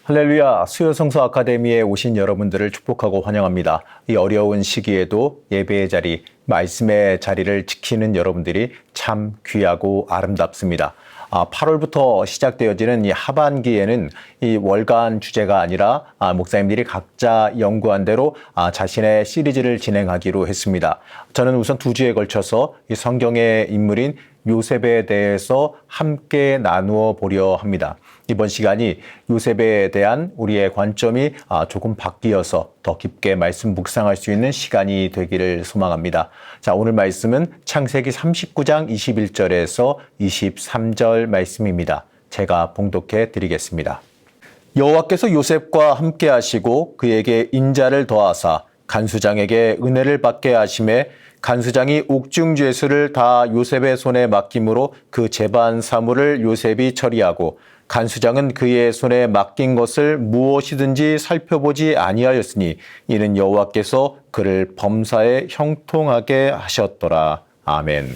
할렐루야, 수요성서 아카데미에 오신 여러분들을 축복하고 환영합니다. 이 어려운 시기에도 예배의 자리, 말씀의 자리를 지키는 여러분들이 참 귀하고 아름답습니다. 8월부터 시작되어지는 이 하반기에는 이 월간 주제가 아니라 목사님들이 각자 연구한 대로 자신의 시리즈를 진행하기로 했습니다. 저는 우선 2주에 걸쳐서 이 성경의 인물인 요셉에 대해서 함께 나누어 보려 합니다. 이번 시간이 요셉에 대한 우리의 관점이 조금 바뀌어서 더 깊게 말씀 묵상할 수 있는 시간이 되기를 소망합니다. 자, 오늘 말씀은 창세기 39장 21절에서 23절 말씀입니다. 제가 봉독해 드리겠습니다. 여호와께서 요셉과 함께 하시고 그에게 인자를 더하사 간수장에게 은혜를 받게 하심에 간수장이 옥중죄수를 다 요셉의 손에 맡김으로 그 재반 사물을 요셉이 처리하고 간수장은 그의 손에 맡긴 것을 무엇이든지 살펴보지 아니하였으니 이는 여호와께서 그를 범사에 형통하게 하셨더라. 아멘.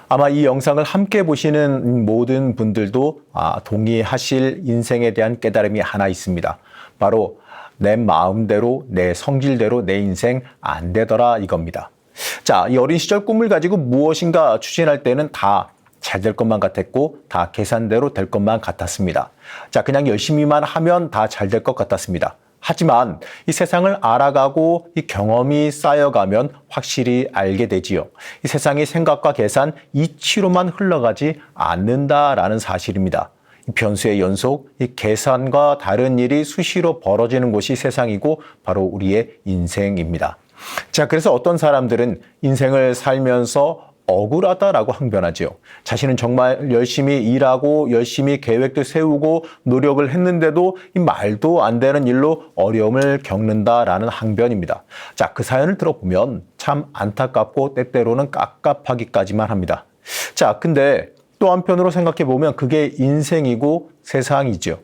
아마 이 영상을 함께 보시는 모든 분들도 동의하실 인생에 대한 깨달음이 하나 있습니다. 바로 내 마음대로, 내 성질대로 내 인생 안 되더라 이겁니다. 자, 이 어린 시절 꿈을 가지고 무엇인가 추진할 때는 다 잘 될 것만 같았고 다 계산대로 될 것만 같았습니다. 자, 그냥 열심히만 하면 다 잘 될 것 같았습니다. 하지만 이 세상을 알아가고 이 경험이 쌓여가면 확실히 알게 되지요. 이 세상의 생각과 계산 이치로만 흘러가지 않는다라는 사실입니다. 이 변수의 연속, 이 계산과 다른 일이 수시로 벌어지는 곳이 세상이고 바로 우리의 인생입니다. 자, 그래서 어떤 사람들은 인생을 살면서 억울하다라고 항변하죠. 자신은 정말 열심히 일하고 열심히 계획도 세우고 노력을 했는데도 이 말도 안 되는 일로 어려움을 겪는다라는 항변입니다. 자, 그 사연을 들어보면 참 안타깝고 때때로는 깝깝하기까지만 합니다. 자, 근데 또 한편으로 생각해 보면 그게 인생이고 세상이죠.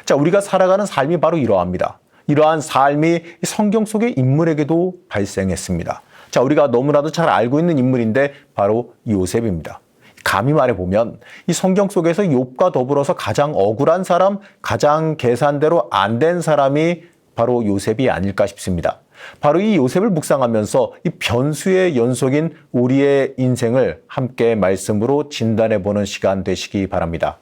자, 우리가 살아가는 삶이 바로 이러합니다. 이러한 삶이 성경 속의 인물에게도 발생했습니다. 자, 우리가 너무나도 잘 알고 있는 인물인데 바로 요셉입니다. 감히 말해보면 이 성경 속에서 욥과 더불어서 가장 억울한 사람, 가장 계산대로 안 된 사람이 바로 요셉이 아닐까 싶습니다. 바로 이 요셉을 묵상하면서 이 변수의 연속인 우리의 인생을 함께 말씀으로 진단해보는 시간 되시기 바랍니다.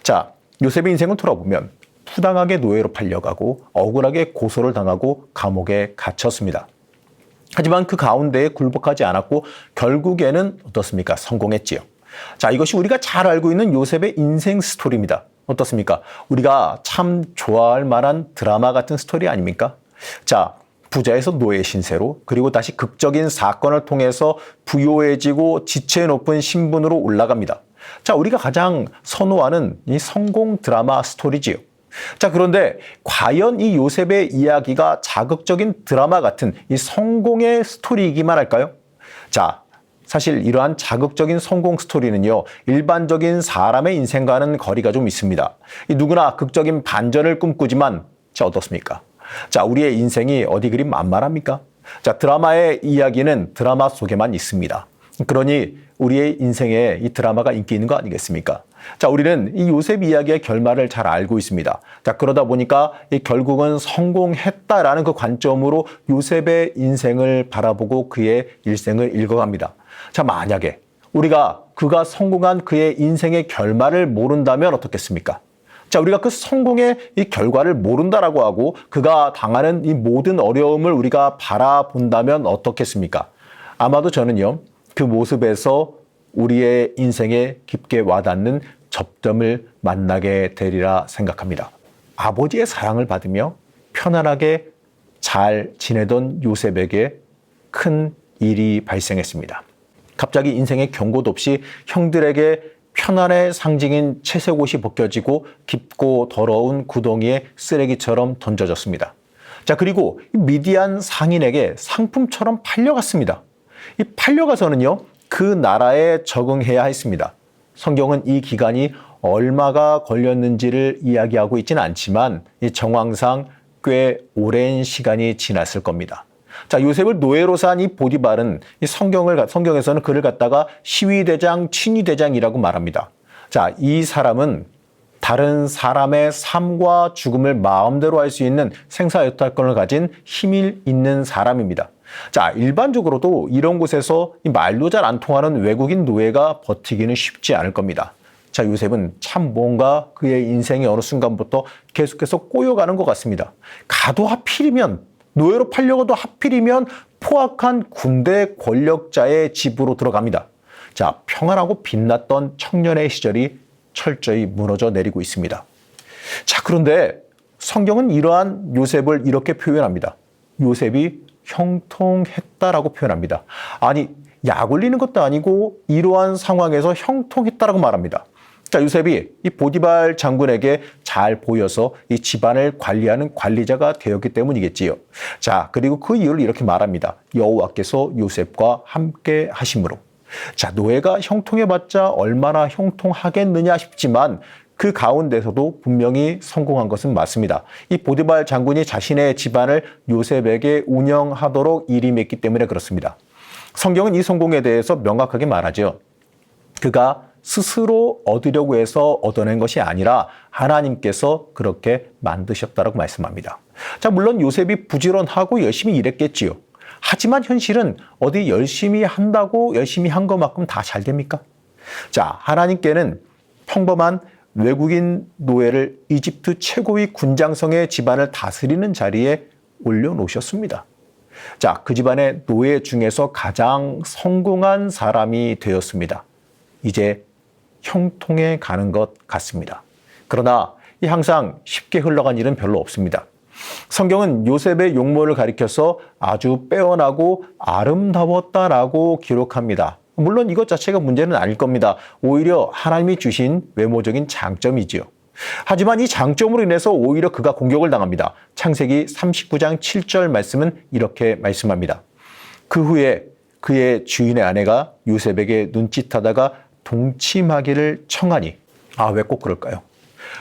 자, 요셉의 인생을 돌아보면 부당하게 노예로 팔려가고 억울하게 고소를 당하고 감옥에 갇혔습니다. 하지만 그 가운데에 굴복하지 않았고 결국에는 어떻습니까? 성공했지요. 자, 이것이 우리가 잘 알고 있는 요셉의 인생 스토리입니다. 어떻습니까? 우리가 참 좋아할 만한 드라마 같은 스토리 아닙니까? 자, 부자에서 노예 신세로 그리고 다시 극적인 사건을 통해서 부유해지고 지체 높은 신분으로 올라갑니다. 자, 우리가 가장 선호하는 이 성공 드라마 스토리지요. 자, 그런데 과연 이 요셉의 이야기가 자극적인 드라마 같은 이 성공의 스토리이기만 할까요? 자, 사실 이러한 자극적인 성공 스토리는요, 일반적인 사람의 인생과는 거리가 좀 있습니다. 누구나 극적인 반전을 꿈꾸지만, 자, 어떻습니까? 자, 우리의 인생이 어디 그리 만만합니까? 자, 드라마의 이야기는 드라마 속에만 있습니다. 그러니 우리의 인생에 이 드라마가 인기 있는 거 아니겠습니까? 자, 우리는 이 요셉 이야기의 결말을 잘 알고 있습니다. 자, 그러다 보니까 이 결국은 성공했다라는 그 관점으로 요셉의 인생을 바라보고 그의 일생을 읽어갑니다. 자, 만약에 우리가 그가 성공한 그의 인생의 결말을 모른다면 어떻겠습니까? 자, 우리가 그 성공의 이 결과를 모른다라고 하고 그가 당하는 이 모든 어려움을 우리가 바라본다면 어떻겠습니까? 아마도 저는요, 그 모습에서 우리의 인생에 깊게 와닿는 접점을 만나게 되리라 생각합니다. 아버지의 사랑을 받으며 편안하게 잘 지내던 요셉에게 큰 일이 발생했습니다. 갑자기 인생의 경고도 없이 형들에게 편안의 상징인 채색 옷이 벗겨지고 깊고 더러운 구덩이에 쓰레기처럼 던져졌습니다. 자, 그리고 미디안 상인에게 상품처럼 팔려갔습니다. 이 팔려가서는요, 그 나라에 적응해야 했습니다. 성경은 이 기간이 얼마가 걸렸는지를 이야기하고 있지는 않지만 이 정황상 꽤 오랜 시간이 지났을 겁니다. 자, 요셉을 노예로 산 이 보디발은 이 성경에서는 그를 갖다가 시위대장, 친위대장이라고 말합니다. 자, 이 사람은 다른 사람의 삶과 죽음을 마음대로 할 수 있는 생사여탈권을 가진 힘이 있는 사람입니다. 자, 일반적으로도 이런 곳에서 말도 잘 안 통하는 외국인 노예가 버티기는 쉽지 않을 겁니다. 자, 요셉은 참 뭔가 그의 인생의 어느 순간부터 계속해서 꼬여가는 것 같습니다. 가도 하필이면, 노예로 팔려고도 하필이면 포악한 군대 권력자의 집으로 들어갑니다. 자, 평안하고 빛났던 청년의 시절이 철저히 무너져 내리고 있습니다. 자, 그런데 성경은 이러한 요셉을 이렇게 표현합니다. 요셉이 형통했다라고 표현합니다. 아니, 약 올리는 것도 아니고 이러한 상황에서 형통했다라고 말합니다. 자, 요셉이 이 보디발 장군에게 잘 보여서 이 집안을 관리하는 관리자가 되었기 때문이겠지요. 자, 그리고 그 이유를 이렇게 말합니다. 여호와께서 요셉과 함께 하심으로. 자, 노예가 형통해봤자 얼마나 형통하겠느냐 싶지만 그 가운데서도 분명히 성공한 것은 맞습니다. 이 보디발 장군이 자신의 집안을 요셉에게 운영하도록 일임했기 때문에 그렇습니다. 성경은 이 성공에 대해서 명확하게 말하죠. 그가 스스로 얻으려고 해서 얻어낸 것이 아니라 하나님께서 그렇게 만드셨다라고 말씀합니다. 자, 물론 요셉이 부지런하고 열심히 일했겠지요. 하지만 현실은 어디 열심히 한다고 열심히 한 것만큼 다 잘 됩니까? 자, 하나님께는 평범한 외국인 노예를 이집트 최고의 군장성의 집안을 다스리는 자리에 올려놓으셨습니다. 자, 그 집안의 노예 중에서 가장 성공한 사람이 되었습니다. 이제 형통해 가는 것 같습니다. 그러나 항상 쉽게 흘러간 일은 별로 없습니다. 성경은 요셉의 용모를 가리켜서 아주 빼어나고 아름다웠다라고 기록합니다. 물론 이것 자체가 문제는 아닐 겁니다. 오히려 하나님이 주신 외모적인 장점이지요. 하지만 이 장점으로 인해서 오히려 그가 공격을 당합니다. 창세기 39장 7절 말씀은 이렇게 말씀합니다. 그 후에 그의 주인의 아내가 요셉에게 눈짓하다가 동침하기를 청하니. 아, 왜 꼭 그럴까요?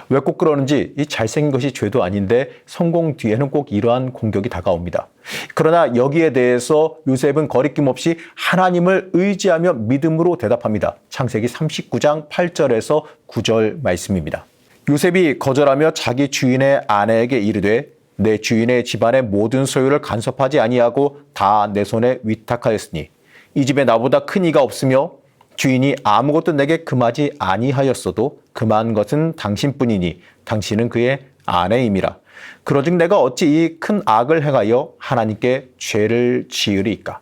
왜 꼭 그러는지, 이 잘생긴 것이 죄도 아닌데 성공 뒤에는 꼭 이러한 공격이 다가옵니다. 그러나 여기에 대해서 요셉은 거리낌 없이 하나님을 의지하며 믿음으로 대답합니다. 창세기 39장 8절에서 9절 말씀입니다. 요셉이 거절하며 자기 주인의 아내에게 이르되 내 주인의 집안의 모든 소유를 간섭하지 아니하고 다 내 손에 위탁하였으니 이 집에 나보다 큰 이가 없으며 주인이 아무것도 내게 금하지 아니하였어도 금한 것은 당신뿐이니 당신은 그의 아내임이라. 그러즉 내가 어찌 이 큰 악을 행하여 하나님께 죄를 지으리이까.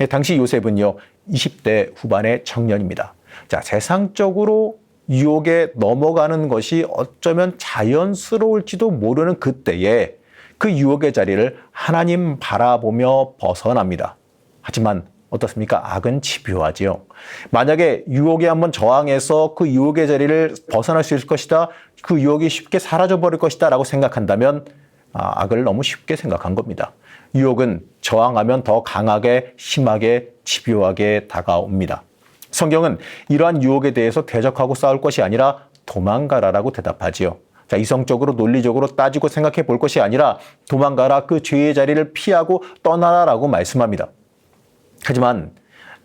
당시 요셉은요 20대 후반의 청년입니다. 자, 세상적으로 유혹에 넘어가는 것이 어쩌면 자연스러울지도 모르는 그때에 그 유혹의 자리를 하나님 바라보며 벗어납니다. 하지만 어떻습니까? 악은 집요하지요. 만약에 유혹에 한번 저항해서 그 유혹의 자리를 벗어날 수 있을 것이다, 그 유혹이 쉽게 사라져버릴 것이다 라고 생각한다면 악을 너무 쉽게 생각한 겁니다. 유혹은 저항하면 더 강하게, 심하게, 집요하게 다가옵니다. 성경은 이러한 유혹에 대해서 대적하고 싸울 것이 아니라 도망가라라고 대답하지요. 자, 이성적으로 논리적으로 따지고 생각해 볼 것이 아니라 도망가라, 그 죄의 자리를 피하고 떠나라라고 말씀합니다. 하지만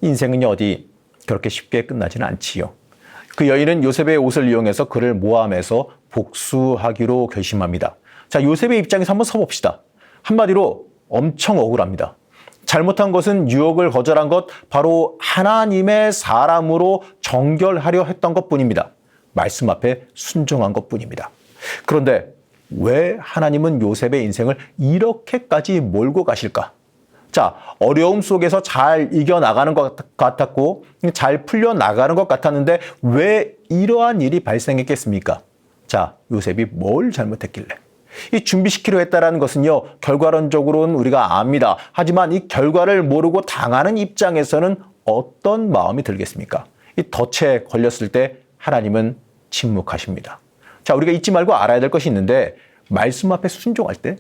인생은 어디 그렇게 쉽게 끝나지는 않지요. 그 여인은 요셉의 옷을 이용해서 그를 모함해서 복수하기로 결심합니다. 자, 요셉의 입장에서 한번 서봅시다. 한마디로 엄청 억울합니다. 잘못한 것은 유혹을 거절한 것, 바로 하나님의 사람으로 정결하려 했던 것뿐입니다. 말씀 앞에 순종한 것뿐입니다. 그런데 왜 하나님은 요셉의 인생을 이렇게까지 몰고 가실까? 자, 어려움 속에서 잘 이겨나가는 것 같았고 잘 풀려나가는 것 같았는데 왜 이러한 일이 발생했겠습니까? 자, 요셉이 뭘 잘못했길래? 이 준비시키려 했다는 것은요, 결과론적으로는 우리가 압니다. 하지만 이 결과를 모르고 당하는 입장에서는 어떤 마음이 들겠습니까? 이 덫에 걸렸을 때 하나님은 침묵하십니다. 자, 우리가 잊지 말고 알아야 될 것이 있는데, 말씀 앞에 순종할 때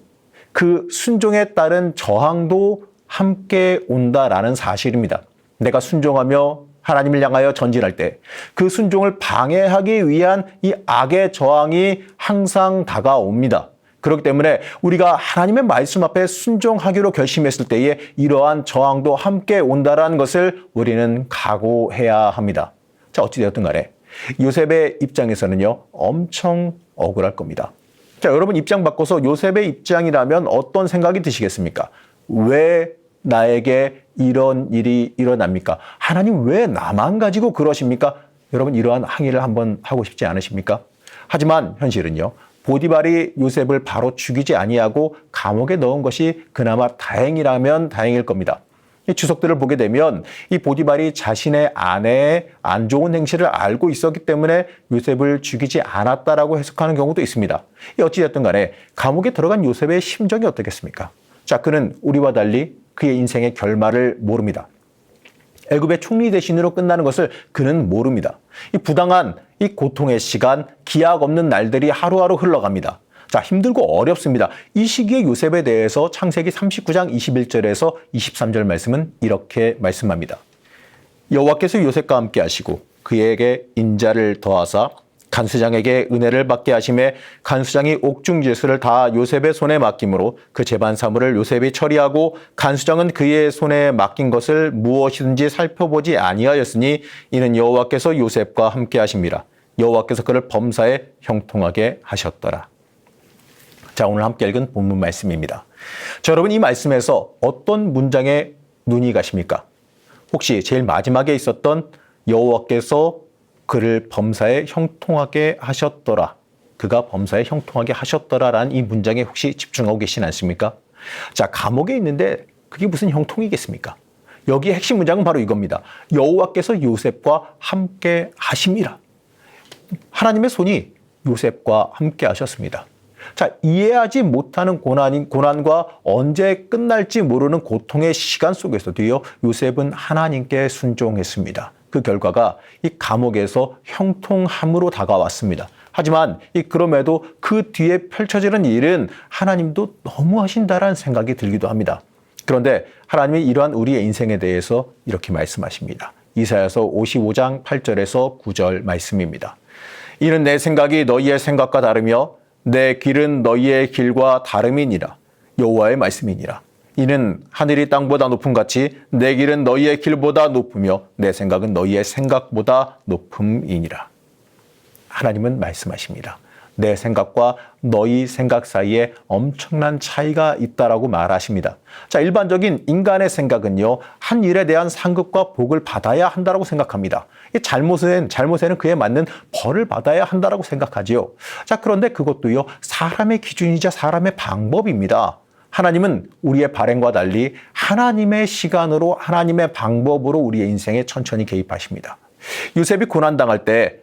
그 순종에 따른 저항도 함께 온다라는 사실입니다. 내가 순종하며 하나님을 향하여 전진할 때 그 순종을 방해하기 위한 이 악의 저항이 항상 다가옵니다. 그렇기 때문에 우리가 하나님의 말씀 앞에 순종하기로 결심했을 때에 이러한 저항도 함께 온다라는 것을 우리는 각오해야 합니다. 자, 어찌되었든 간에 요셉의 입장에서는요, 엄청 억울할 겁니다. 자, 여러분 입장 바꿔서 요셉의 입장이라면 어떤 생각이 드시겠습니까? 왜 나에게 이런 일이 일어납니까? 하나님 왜 나만 가지고 그러십니까? 여러분 이러한 항의를 한번 하고 싶지 않으십니까? 하지만 현실은요. 보디발이 요셉을 바로 죽이지 아니하고 감옥에 넣은 것이 그나마 다행이라면 다행일 겁니다. 이 주석들을 보게 되면 이 보디발이 자신의 아내의 안 좋은 행실을 알고 있었기 때문에 요셉을 죽이지 않았다라고 해석하는 경우도 있습니다. 어찌됐든 간에 감옥에 들어간 요셉의 심정이 어떻겠습니까? 자, 그는 우리와 달리 그의 인생의 결말을 모릅니다. 애굽의 총리 대신으로 끝나는 것을 그는 모릅니다. 이 부당한 이 고통의 시간, 기약 없는 날들이 하루하루 흘러갑니다. 자, 힘들고 어렵습니다. 이 시기에 요셉에 대해서 창세기 39장 21절에서 23절 말씀은 이렇게 말씀합니다. 여호와께서 요셉과 함께 하시고 그에게 인자를 더하사 간수장에게 은혜를 받게 하심에 간수장이 옥중지수를 다 요셉의 손에 맡김으로 그 재반 사물을 요셉이 처리하고 간수장은 그의 손에 맡긴 것을 무엇이든지 살펴보지 아니하였으니 이는 여호와께서 요셉과 함께 하심이라. 여호와께서 그를 범사에 형통하게 하셨더라. 자, 오늘 함께 읽은 본문 말씀입니다. 자, 여러분 이 말씀에서 어떤 문장에 눈이 가십니까? 혹시 제일 마지막에 있었던 여호와께서 그를 범사에 형통하게 하셨더라. 그가 범사에 형통하게 하셨더라라는 이 문장에 혹시 집중하고 계시지 않습니까? 자, 감옥에 있는데 그게 무슨 형통이겠습니까? 여기에 핵심 문장은 바로 이겁니다. 여호와께서 요셉과 함께 하심이라. 하나님의 손이 요셉과 함께 하셨습니다. 자, 이해하지 못하는 고난과 언제 끝날지 모르는 고통의 시간 속에서도요, 요셉은 하나님께 순종했습니다. 그 결과가 이 감옥에서 형통함으로 다가왔습니다. 하지만 그럼에도 그 뒤에 펼쳐지는 일은 하나님도 너무 하신다라는 생각이 들기도 합니다. 그런데 하나님이 이러한 우리의 인생에 대해서 이렇게 말씀하십니다. 이사야서 55장 8절에서 9절 말씀입니다. 이는 내 생각이 너희의 생각과 다르며 내 길은 너희의 길과 다름이니라. 여호와의 말씀이니라. 이는 하늘이 땅보다 높음 같이 내 길은 너희의 길보다 높으며 내 생각은 너희의 생각보다 높음이니라. 하나님은 말씀하십니다. 내 생각과 너희 생각 사이에 엄청난 차이가 있다라고 말하십니다. 자, 일반적인 인간의 생각은요, 한 일에 대한 상급과 복을 받아야 한다라고 생각합니다. 이 잘못에는 그에 맞는 벌을 받아야 한다라고 생각하지요. 자, 그런데 그것도요, 사람의 기준이자 사람의 방법입니다. 하나님은 우리의 발행과 달리 하나님의 시간으로 하나님의 방법으로 우리의 인생에 천천히 개입하십니다. 요셉이 고난당할 때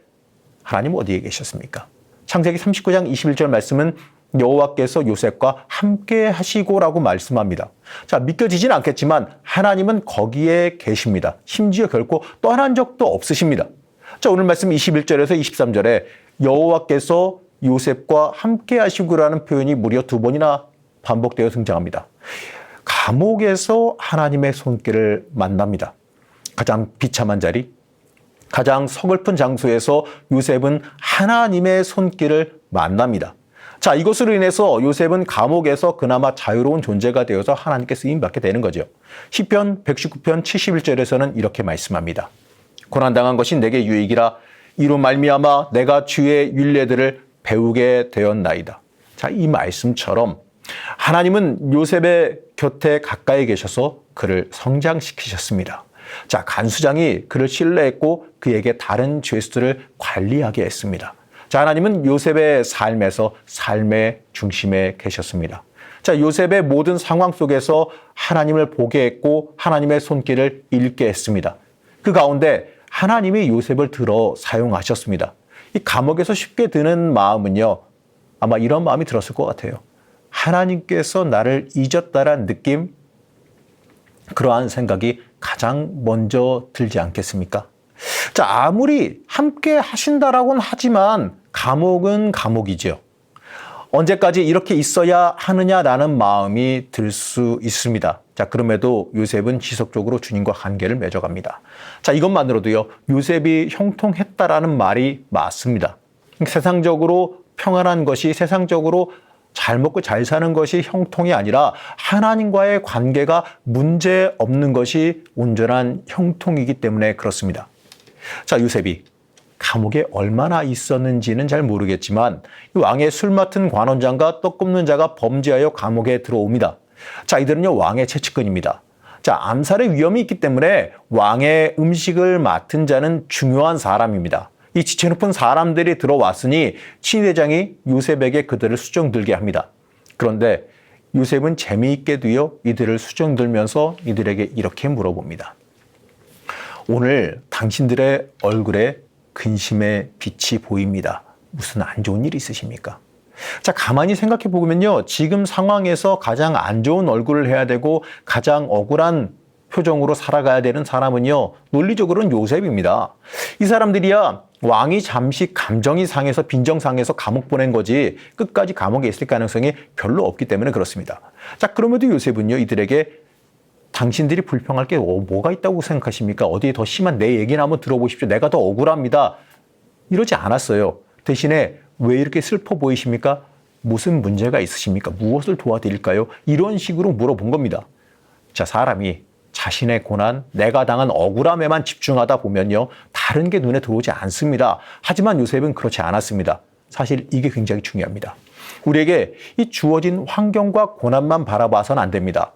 하나님 어디에 계셨습니까? 창세기 39장 21절 말씀은 여호와께서 요셉과 함께 하시고라고 말씀합니다. 자, 믿겨지진 않겠지만 하나님은 거기에 계십니다. 심지어 결코 떠난 적도 없으십니다. 자, 오늘 말씀 21절에서 23절에 여호와께서 요셉과 함께 하시고라는 표현이 무려 2번이나 반복되어 등장합니다. 감옥에서 하나님의 손길을 만납니다. 가장 비참한 자리, 가장 서글픈 장소에서 요셉은 하나님의 손길을 만납니다. 자, 이것으로 인해서 요셉은 감옥에서 그나마 자유로운 존재가 되어서 하나님께 쓰임받게 되는 거죠. 시편 119편 71절에서는 이렇게 말씀합니다. 고난당한 것이 내게 유익이라 이로 말미암아 내가 주의 율례들을 배우게 되었나이다. 자, 이 말씀처럼 하나님은 요셉의 곁에 가까이 계셔서 그를 성장시키셨습니다. 자, 간수장이 그를 신뢰했고 그에게 다른 죄수들을 관리하게 했습니다. 자, 하나님은 요셉의 삶에서 삶의 중심에 계셨습니다. 자, 요셉의 모든 상황 속에서 하나님을 보게 했고 하나님의 손길을 읽게 했습니다. 그 가운데 하나님이 요셉을 들어 사용하셨습니다. 이 감옥에서 쉽게 드는 마음은요, 아마 이런 마음이 들었을 것 같아요. 하나님께서 나를 잊었다라는 느낌, 그러한 생각이 가장 먼저 들지 않겠습니까? 자, 아무리 함께 하신다라고는 하지만 감옥은 감옥이죠. 언제까지 이렇게 있어야 하느냐라는 마음이 들 수 있습니다. 자, 그럼에도 요셉은 지속적으로 주님과 관계를 맺어갑니다. 자, 이것만으로도요, 요셉이 형통했다라는 말이 맞습니다. 세상적으로 평안한 것이, 세상적으로 잘 먹고 잘 사는 것이 형통이 아니라 하나님과의 관계가 문제 없는 것이 온전한 형통이기 때문에 그렇습니다. 자, 요셉이 감옥에 얼마나 있었는지는 잘 모르겠지만 왕의 술 맡은 관원장과 떡 굽는 자가 범죄하여 감옥에 들어옵니다. 자, 이들은요 왕의 채측근입니다. 자, 암살의 위험이 있기 때문에 왕의 음식을 맡은 자는 중요한 사람입니다. 이 지체 높은 사람들이 들어왔으니 친위대장이 요셉에게 그들을 수정 들게 합니다. 그런데 요셉은 재미있게도요 이들을 수정 들면서 이들에게 이렇게 물어봅니다. 오늘 당신들의 얼굴에 근심의 빛이 보입니다. 무슨 안 좋은 일 있으십니까? 자, 가만히 생각해 보면요. 지금 상황에서 가장 안 좋은 얼굴을 해야 되고 가장 억울한 표정으로 살아가야 되는 사람은요. 논리적으로는 요셉입니다. 이 사람들이야 왕이 잠시 감정이 상해서 빈정상해서 감옥 보낸 거지 끝까지 감옥에 있을 가능성이 별로 없기 때문에 그렇습니다. 자, 그럼에도 요셉은요. 이들에게 당신들이 불평할 게 뭐가 있다고 생각하십니까? 어디에 더 심한 내 얘기나 한번 들어보십시오. 내가 더 억울합니다. 이러지 않았어요. 대신에 왜 이렇게 슬퍼 보이십니까? 무슨 문제가 있으십니까? 무엇을 도와드릴까요? 이런 식으로 물어본 겁니다. 자, 사람이 자신의 고난, 내가 당한 억울함에만 집중하다 보면요. 다른 게 눈에 들어오지 않습니다. 하지만 요셉은 그렇지 않았습니다. 사실 이게 굉장히 중요합니다. 우리에게 이 주어진 환경과 고난만 바라봐서는 안 됩니다.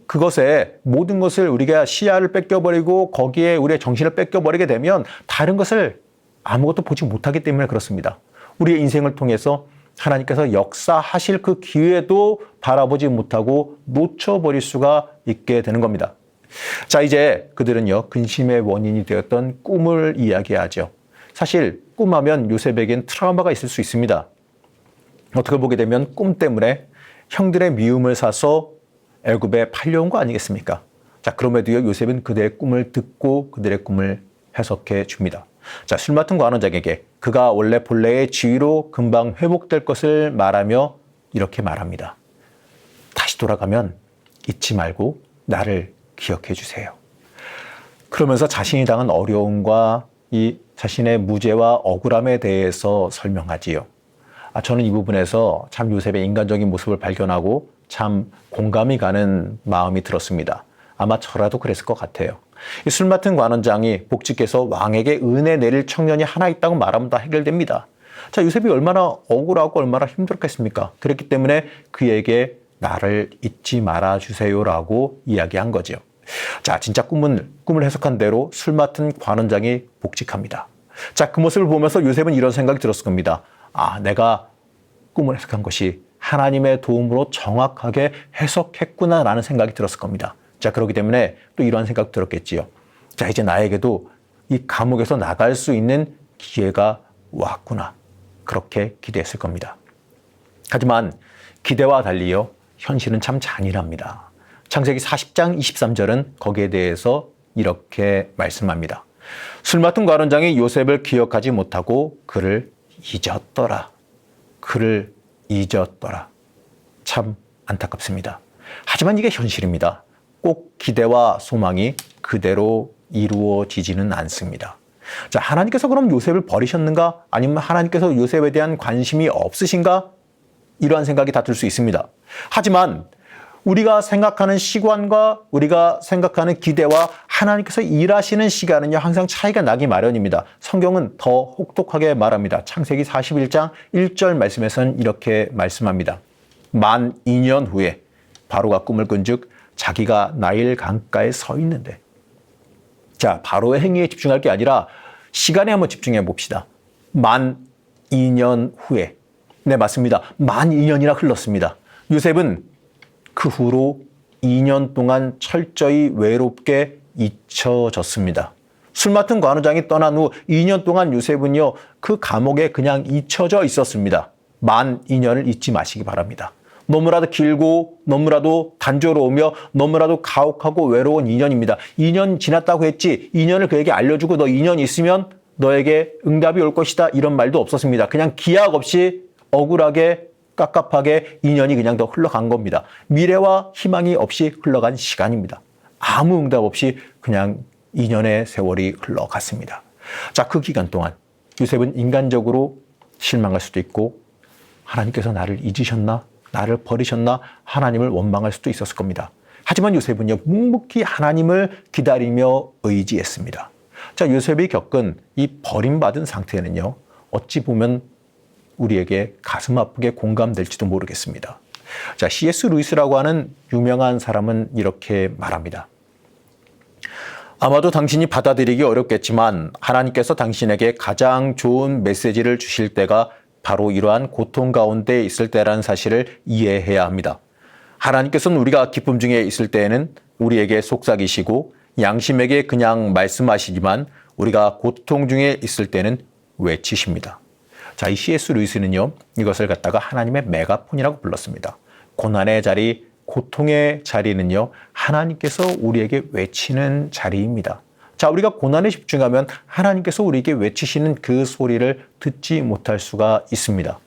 그것에 모든 것을 우리가 시야를 뺏겨버리고 거기에 우리의 정신을 뺏겨버리게 되면 다른 것을 아무것도 보지 못하기 때문에 그렇습니다. 우리의 인생을 통해서 하나님께서 역사하실 그 기회도 바라보지 못하고 놓쳐버릴 수가 있게 되는 겁니다. 자, 이제 그들은요, 근심의 원인이 되었던 꿈을 이야기하죠. 사실 꿈하면 요셉에겐 트라우마가 있을 수 있습니다. 어떻게 보게 되면 꿈 때문에 형들의 미움을 사서 애굽에 팔려온 거 아니겠습니까? 자, 그럼에도요, 요셉은 그들의 꿈을 듣고 그들의 꿈을 해석해 줍니다. 자, 술 맡은 관원장에게 그가 원래 본래의 지위로 금방 회복될 것을 말하며 이렇게 말합니다. 다시 돌아가면 잊지 말고 나를 기억해 주세요. 그러면서 자신이 당한 어려움과 이 자신의 무죄와 억울함에 대해서 설명하지요. 저는 이 부분에서 참 요셉의 인간적인 모습을 발견하고 참 공감이 가는 마음이 들었습니다. 아마 저라도 그랬을 것 같아요. 이 술 맡은 관원장이 복직해서 왕에게 은혜 내릴 청년이 하나 있다고 말하면 다 해결됩니다. 자, 요셉이 얼마나 억울하고 얼마나 힘들었겠습니까? 그랬기 때문에 그에게 나를 잊지 말아주세요라고 이야기한 거죠. 자, 진짜 꿈을 해석한 대로 술 맡은 관원장이 복직합니다. 자, 그 모습을 보면서 요셉은 이런 생각이 들었을 겁니다. 내가 꿈을 해석한 것이 하나님의 도움으로 정확하게 해석했구나라는 생각이 들었을 겁니다. 자, 그렇기 때문에 또 이러한 생각 들었겠지요. 자, 이제 나에게도 이 감옥에서 나갈 수 있는 기회가 왔구나. 그렇게 기대했을 겁니다. 하지만 기대와 달리요, 현실은 참 잔인합니다. 창세기 40장 23절은 거기에 대해서 이렇게 말씀합니다. 술 맡은 관원장이 요셉을 기억하지 못하고 그를 잊었더라. 그를 잊었더라. 참 안타깝습니다. 하지만 이게 현실입니다. 꼭 기대와 소망이 그대로 이루어지지는 않습니다. 자, 하나님께서 그럼 요셉을 버리셨는가? 아니면 하나님께서 요셉에 대한 관심이 없으신가? 이러한 생각이 다 들 수 있습니다. 하지만 우리가 생각하는 시간과 우리가 생각하는 기대와 하나님께서 일하시는 시간은요, 항상 차이가 나기 마련입니다. 성경은 더 혹독하게 말합니다. 창세기 41장 1절 말씀에서는 이렇게 말씀합니다. 만 2년 후에 바로가 꿈을 꾼즉 자기가 나일 강가에 서 있는데. 자, 바로의 행위에 집중할 게 아니라 시간에 한번 집중해 봅시다. 만 2년 후에. 네, 맞습니다. 만 2년이나 흘렀습니다. 요셉은 그 후로 2년 동안 철저히 외롭게 잊혀졌습니다. 술 맡은 관원장이 떠난 후 2년 동안 요셉은요, 그 감옥에 그냥 잊혀져 있었습니다. 만 2년을 잊지 마시기 바랍니다. 너무나도 길고 너무나도 단조로우며 너무나도 가혹하고 외로운 2년입니다. 2년 지났다고 했지 2년을 그에게 알려주고 너 2년 있으면 너에게 응답이 올 것이다 이런 말도 없었습니다. 그냥 기약 없이 억울하게 깝깝하게 2년이 그냥 더 흘러간 겁니다. 미래와 희망이 없이 흘러간 시간입니다. 아무 응답 없이 그냥 2년의 세월이 흘러갔습니다. 자, 그 기간 동안 요셉은 인간적으로 실망할 수도 있고 하나님께서 나를 잊으셨나? 나를 버리셨나? 하나님을 원망할 수도 있었을 겁니다. 하지만 요셉은요, 묵묵히 하나님을 기다리며 의지했습니다. 자, 요셉이 겪은 이 버림받은 상태는요, 어찌 보면 우리에게 가슴 아프게 공감될지도 모르겠습니다. 자, C.S. 루이스라고 하는 유명한 사람은 이렇게 말합니다. 아마도 당신이 받아들이기 어렵겠지만 하나님께서 당신에게 가장 좋은 메시지를 주실 때가 바로 이러한 고통 가운데 있을 때라는 사실을 이해해야 합니다. 하나님께서는 우리가 기쁨 중에 있을 때에는 우리에게 속삭이시고 양심에게 그냥 말씀하시지만 우리가 고통 중에 있을 때는 외치십니다. 자, 이 C.S. 루이스는요, 이것을 갖다가 하나님의 메가폰이라고 불렀습니다. 고난의 자리, 고통의 자리는요, 하나님께서 우리에게 외치는 자리입니다. 자, 우리가 고난에 집중하면 하나님께서 우리에게 외치시는 그 소리를 듣지 못할 수가 있습니다.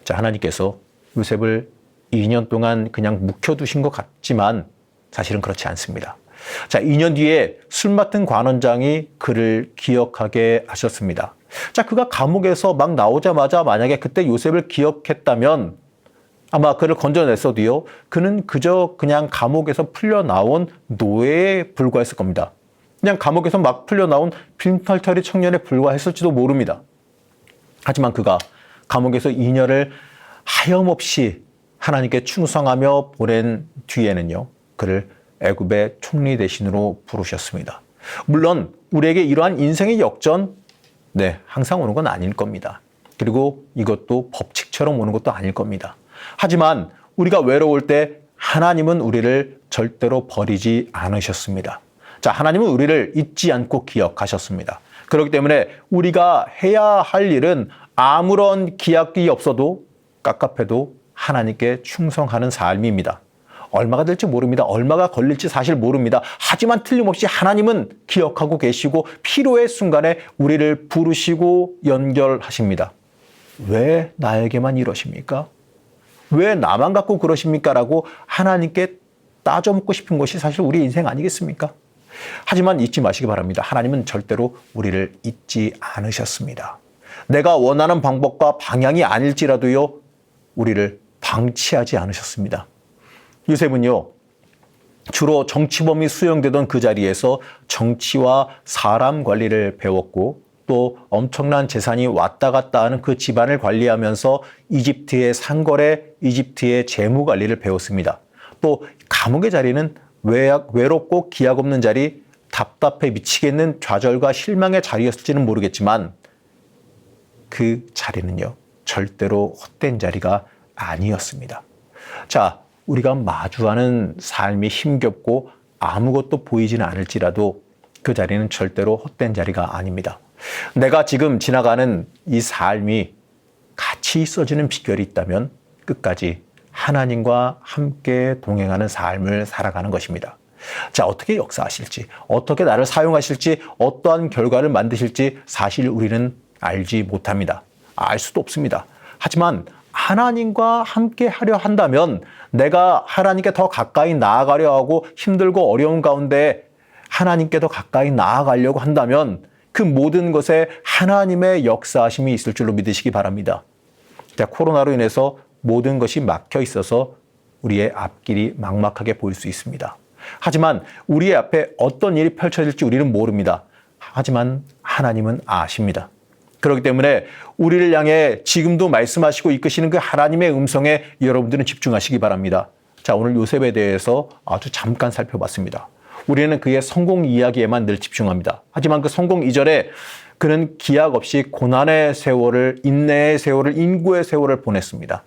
자, 하나님께서 요셉을 2년 동안 그냥 묵혀두신 것 같지만 사실은 그렇지 않습니다. 자, 2년 뒤에 술 맡은 관원장이 그를 기억하게 하셨습니다. 자, 그가 감옥에서 막 나오자마자 만약에 그때 요셉을 기억했다면 아마 그를 건져냈어도요, 그는 그저 그냥 감옥에서 풀려나온 노예에 불과했을 겁니다. 그냥 감옥에서 막 풀려나온 빈털터리 청년에 불과했을지도 모릅니다. 하지만 그가 감옥에서 2년을 하염없이 하나님께 충성하며 보낸 뒤에는요, 그를 애굽의 총리 대신으로 부르셨습니다. 물론 우리에게 이러한 인생의 역전, 항상 오는 건 아닐 겁니다. 그리고 이것도 법칙처럼 오는 것도 아닐 겁니다. 하지만 우리가 외로울 때 하나님은 우리를 절대로 버리지 않으셨습니다. 자, 하나님은 우리를 잊지 않고 기억하셨습니다. 그렇기 때문에 우리가 해야 할 일은 아무런 기약이 없어도 깝깝해도 하나님께 충성하는 삶입니다. 얼마가 될지 모릅니다. 얼마가 걸릴지 사실 모릅니다. 하지만 틀림없이 하나님은 기억하고 계시고 필요의 순간에 우리를 부르시고 연결하십니다. 왜 나에게만 이러십니까? 왜 나만 갖고 그러십니까? 라고 하나님께 따져묻고 싶은 것이 사실 우리 인생 아니겠습니까? 하지만 잊지 마시기 바랍니다. 하나님은 절대로 우리를 잊지 않으셨습니다. 내가 원하는 방법과 방향이 아닐지라도요, 우리를 방치하지 않으셨습니다. 요셉은요, 주로 정치범이 수용되던 그 자리에서 정치와 사람 관리를 배웠고 또 엄청난 재산이 왔다 갔다 하는 그 집안을 관리하면서 이집트의 상거래, 이집트의 재무 관리를 배웠습니다. 또 감옥의 자리는 외롭고 기약 없는 자리, 답답해 미치겠는 좌절과 실망의 자리였을지는 모르겠지만 그 자리는요, 절대로 헛된 자리가 아니었습니다. 자, 우리가 마주하는 삶이 힘겹고 아무것도 보이지는 않을지라도 그 자리는 절대로 헛된 자리가 아닙니다. 내가 지금 지나가는 이 삶이 같이 있어지는 비결이 있다면 끝까지 하나님과 함께 동행하는 삶을 살아가는 것입니다. 자, 어떻게 역사하실지, 어떻게 나를 사용하실지, 어떠한 결과를 만드실지 사실 우리는 알지 못합니다. 알 수도 없습니다. 하지만 하나님과 함께 하려 한다면 내가 하나님께 더 가까이 나아가려 하고 힘들고 어려운 가운데 하나님께 더 가까이 나아가려고 한다면 그 모든 것에 하나님의 역사하심이 있을 줄로 믿으시기 바랍니다. 자, 코로나로 인해서 모든 것이 막혀 있어서 우리의 앞길이 막막하게 보일 수 있습니다. 하지만 우리의 앞에 어떤 일이 펼쳐질지 우리는 모릅니다. 하지만 하나님은 아십니다. 그렇기 때문에 우리를 향해 지금도 말씀하시고 이끄시는 그 하나님의 음성에 여러분들은 집중하시기 바랍니다. 자, 오늘 요셉에 대해서 아주 잠깐 살펴봤습니다. 우리는 그의 성공 이야기에만 늘 집중합니다. 하지만 그 성공 이전에 그는 기약 없이 고난의 세월을, 인내의 세월을, 인고의 세월을 보냈습니다.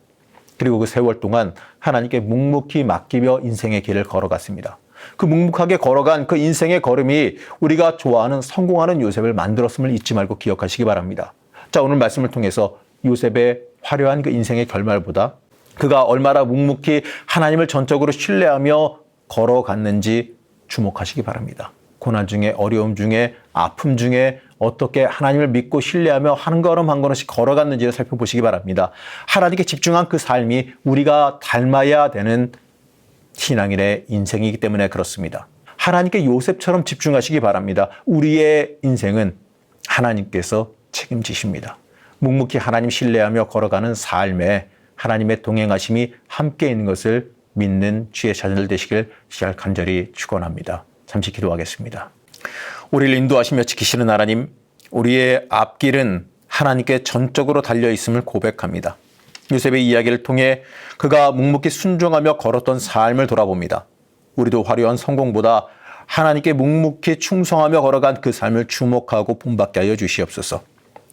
그리고 그 세월 동안 하나님께 묵묵히 맡기며 인생의 길을 걸어갔습니다. 그 묵묵하게 걸어간 그 인생의 걸음이 우리가 좋아하는 성공하는 요셉을 만들었음을 잊지 말고 기억하시기 바랍니다. 자, 오늘 말씀을 통해서 요셉의 화려한 그 인생의 결말보다 그가 얼마나 묵묵히 하나님을 전적으로 신뢰하며 걸어갔는지 주목하시기 바랍니다. 고난 중에, 어려움 중에, 아픔 중에 어떻게 하나님을 믿고 신뢰하며 한 걸음 한 걸음씩 걸어갔는지를 살펴보시기 바랍니다. 하나님께 집중한 그 삶이 우리가 닮아야 되는 신앙인의 인생이기 때문에 그렇습니다. 하나님께 요셉처럼 집중하시기 바랍니다. 우리의 인생은 하나님께서 책임지십니다. 묵묵히 하나님 신뢰하며 걸어가는 삶에 하나님의 동행하심이 함께 있는 것을 믿는 주의 자녀들 되시길 간절히 축원합니다. 잠시 기도하겠습니다. 우리를 인도하시며 지키시는 하나님, 우리의 앞길은 하나님께 전적으로 달려있음을 고백합니다. 요셉의 이야기를 통해 그가 묵묵히 순종하며 걸었던 삶을 돌아봅니다. 우리도 화려한 성공보다 하나님께 묵묵히 충성하며 걸어간 그 삶을 주목하고 본받게 하여 주시옵소서.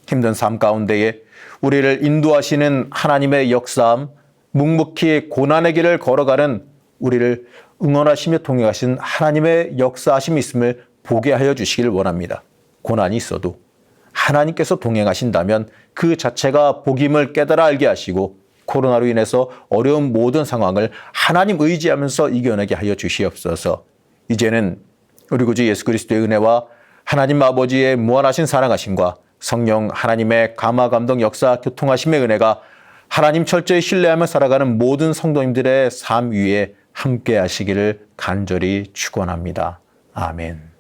힘든 삶 가운데에 우리를 인도하시는 하나님의 역사함, 묵묵히 고난의 길을 걸어가는 우리를 응원하시며 동행하신 하나님의 역사하심이 있음을 보게 하여 주시길 원합니다. 고난이 있어도 하나님께서 동행하신다면 그 자체가 복임을 깨달아 알게 하시고 코로나로 인해서 어려운 모든 상황을 하나님 의지하면서 이겨내게 하여 주시옵소서. 이제는 우리 구주 예수 그리스도의 은혜와 하나님 아버지의 무한하신 사랑하심과 성령 하나님의 감화 감동 역사 교통하심의 은혜가 하나님 철저히 신뢰하며 살아가는 모든 성도님들의 삶 위에 함께 하시기를 간절히 축원합니다. 아멘.